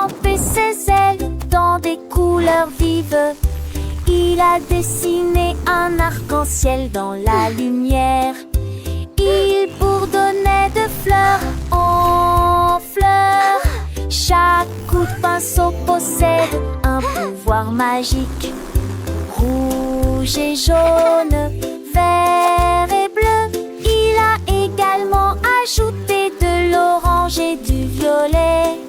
trempé ses ailes dans des couleurs vives. Il a dessiné un arc-en-ciel dans la lumière. Il bourdonnait de fleur en fleur. Chaque coup de pinceau possède un pouvoir magique. Rouge et jaune, vert et bleu. Il a également ajouté de l'orange et du violet.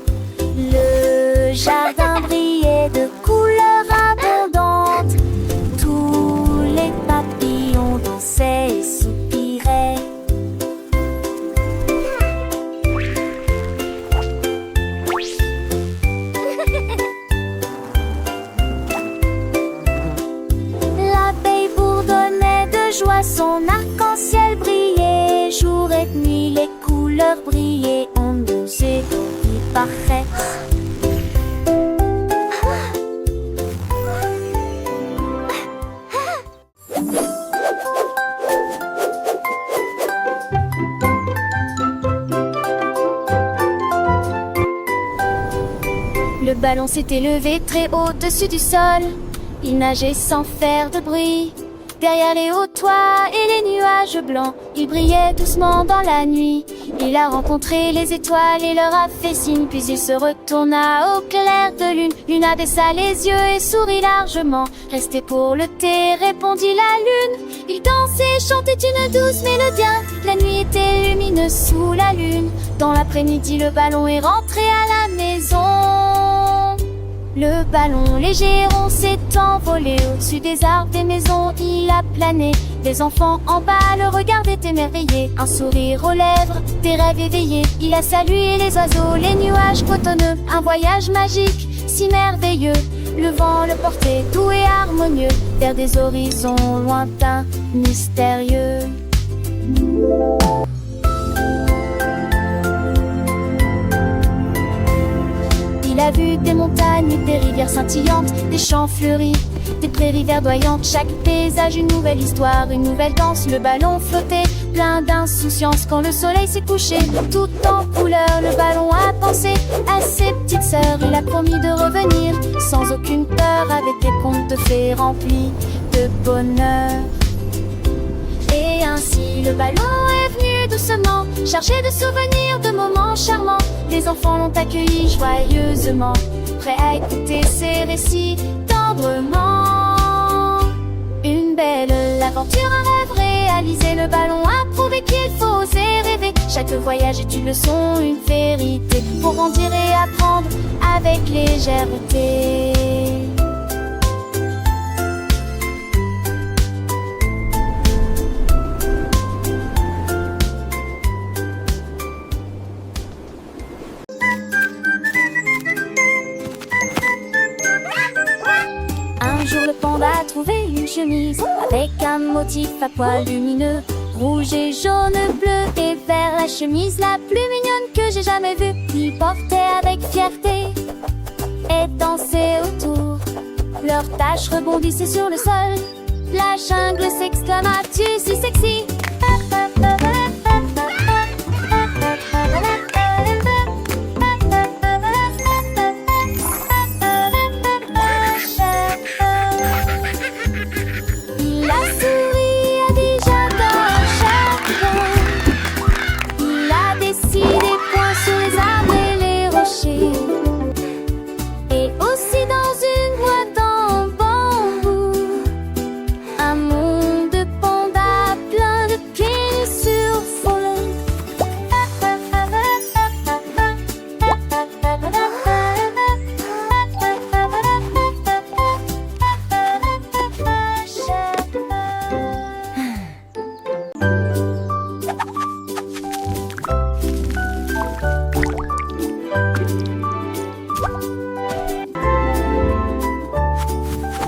Le jardin brillait de couleurs abondantes. Tous les papillons dansaient et soupiraient. L'abeille bourdonnait de joie, son arc-en-ciel brillait. Jour et nuit, les couleurs brillaient, ondeuses et parfaites. Le ballon s'était levé très haut au-dessus du sol. Il nageait sans faire de bruit. Derrière les hauts toits et les nuages blancs, il brillait doucement dans la nuit. Il a rencontré les étoiles et leur a fait signe. Puis il se retourna au clair de lune. Luna baissa les yeux et sourit largement. Restez pour le thé, répondit la lune. Il dansait et chantait une douce mélodie. La nuit était lumineuse sous la lune. Dans l'après-midi, le ballon est rentré à la maison. Le ballon léger rond s'est envolé au-dessus des arbres, des maisons, il a plané. Les enfants en bas le regardaient émerveillés, un sourire aux lèvres, des rêves éveillés. Il a salué les oiseaux, les nuages cotonneux, un voyage magique, si merveilleux. Le vent le portait doux et harmonieux, vers des horizons lointains, mystérieux. Il a vu des montagnes, des rivières scintillantes, des champs fleuris, des prairies verdoyantes. Chaque paysage, une nouvelle histoire, une nouvelle danse. Le ballon flottait, plein d'insouciance. Quand le soleil s'est couché, tout en couleur, le ballon a pensé à ses petites sœurs. Il a promis de revenir, sans aucune peur, avec des contes de fées remplis de bonheur. Et ainsi le ballon est venu doucement, chargé de souvenirs, de moments charmants. Les enfants l'ont accueilli joyeusement, prêts à écouter ses récits tendrement. Une belle aventure, un rêve réalisé. Le ballon a prouvé qu'il faut oser rêver. Chaque voyage est une leçon, une vérité, pour grandir et apprendre avec légèreté. Un jour le panda a trouvé une chemise avec un motif à poils lumineux, rouge et jaune, bleu et vert. La chemise la plus mignonne que j'ai jamais vue. Il portait avec fierté et dansait autour. Leurs taches rebondissaient sur le sol. La jungle s'exclama: tu es si sexy.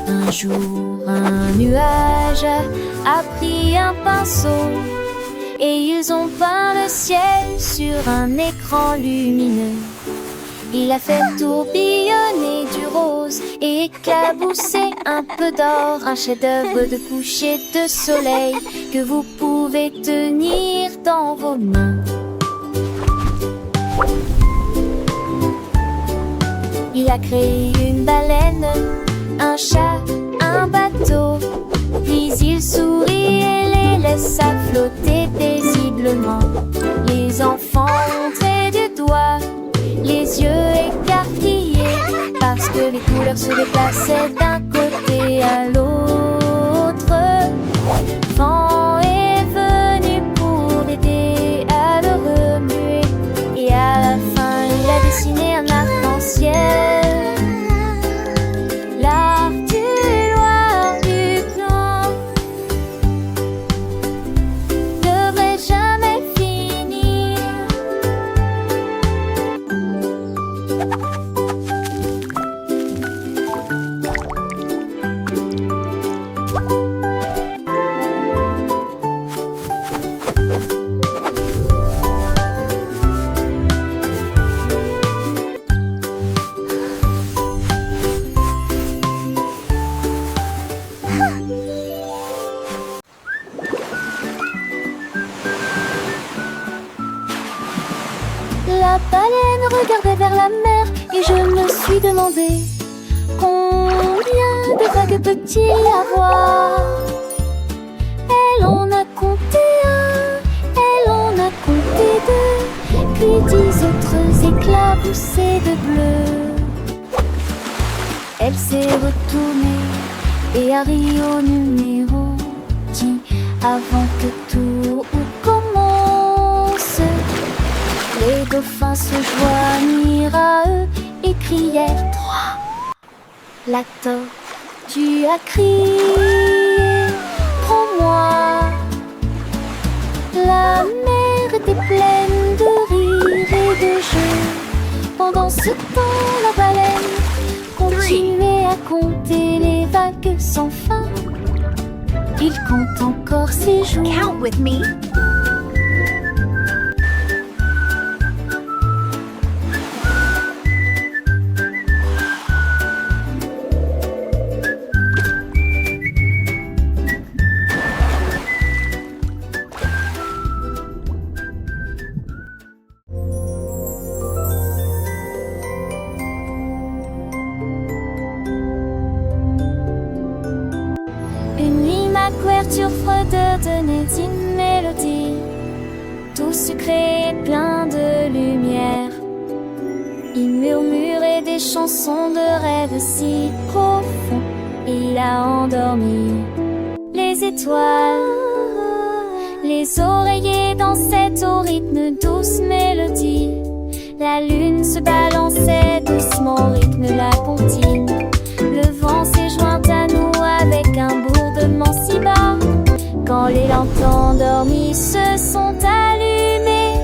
Un jour, un nuage a pris un pinceau et ils ont peint le ciel sur un écran lumineux. Il a fait tourbillonner du rose et éclabousser un peu d'or, un chef-d'œuvre de coucher de soleil que vous pouvez tenir dans vos mains. qui a créé une baleine, un chat, un bateau. Puis il sourit et les laissa flotter paisiblement. Les enfants montraient du doigt, les yeux écarquillés, parce que les couleurs se déplaçaient d'un côté à l'autre. Vent est venu pour aider à le remuer, et à la fin il a dessiné un arc-en-ciel. L'art du noir du blanc devrait jamais finir. La baleine regardait vers la mer et je me suis demandé combien de vagues peut-il y avoir. Elle en a compté un, elle en a compté deux, puis 10 autres éclats poussés de bleu. Elle s'est retournée et a ri au numéro qui, avant que tout commence, les dauphins se joignirent à eux et crièrent 3. La tortue a crié prends-moi. La mer était pleine de rire et de jeux. Pendant ce temps, la baleine continuait à compter les vagues sans fin. Il compte encore ses jours. Count with me. Une nuit, ma couverture fredeur donnait une mélodie, tout sucré et plein de lumière. Il murmurait des chansons de rêves si profonds, et il a endormi les étoiles. Les oreillers dansaient au rythme douce mélodie. La lune se balançait doucement au rythme la comptine. Le vent s'est joint à nous avec un bourdonnement si bas. Quand les lampes endormies se sont allumées,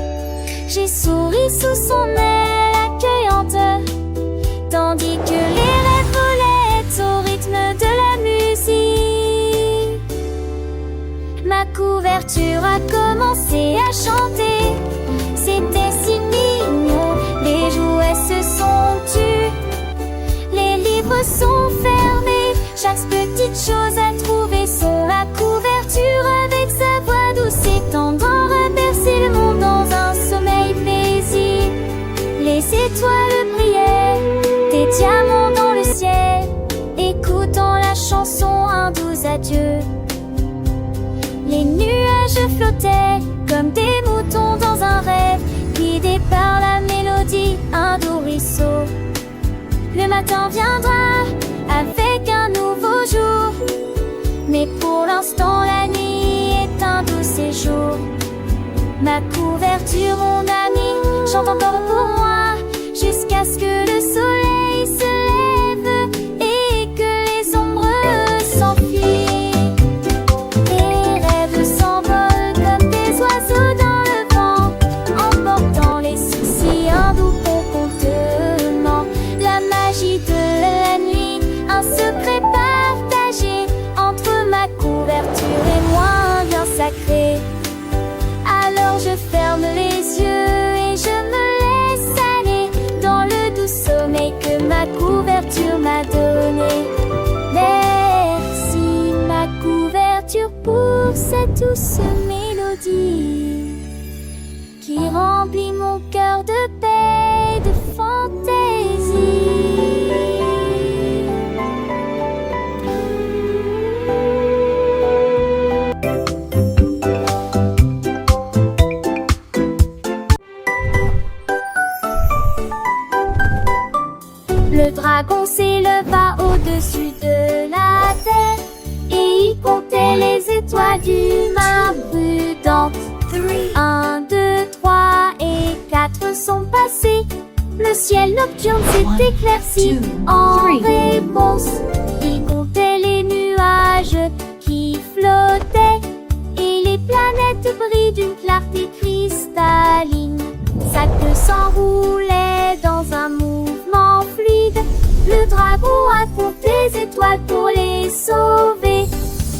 j'ai souri sous son aile accueillante, tandis que les rêves volaient au rythme de la musique. Ma couverture a commencé à chanter. C'était si mignon, les jouets se sont tus, les livres sont fermés, chaque petite chose à trouver sur la couverture. Avec sa voix douce et tendre, bercer le monde dans un sommeil paisible. Les étoiles brillaient, des diamants dans le ciel, écoutant la chanson un doux adieu. Les nuages flottaient comme des moutons dans un rêve, guidés par la mélodie, un doux ruisseau. Le matin viendra avec un nouveau jour, mais pour l'instant la nuit est un doux séjour. Ma couverture, mon ami, chante encore pour moi, jusqu'à ce que le soleil se lève et que les ombres s'enfuient. Les rêves s'envolent comme des oiseaux dans le vent, emportant les soucis, un doux contentement. La magie de la nuit, un secret partagé entre ma couverture et moi, un lien sacré. Alors je ferme les yeux et je me laisse aller dans le doux sommeil que ma couverture m'a donné. Merci ma couverture pour cette douce mélodie qui remplit mon cœur de paix et de fantaisie. dragon s'éleva au-dessus de la terre et il comptait les étoiles d'une main prudente. 1, 2, 3 et 4 sont passés. Le ciel nocturne s'est éclairci. En réponse, il comptait les nuages qui flottaient et les planètes brillent d'une clarté cristalline. Sa queue s'enroulait dans un mouvement fluide. Le dragon a compté les étoiles pour les sauver.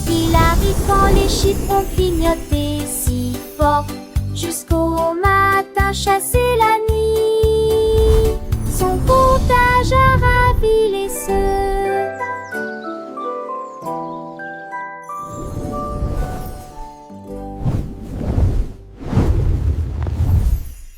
Il arrive quand les chiffres ont clignoté si fort. Jusqu'au matin chassé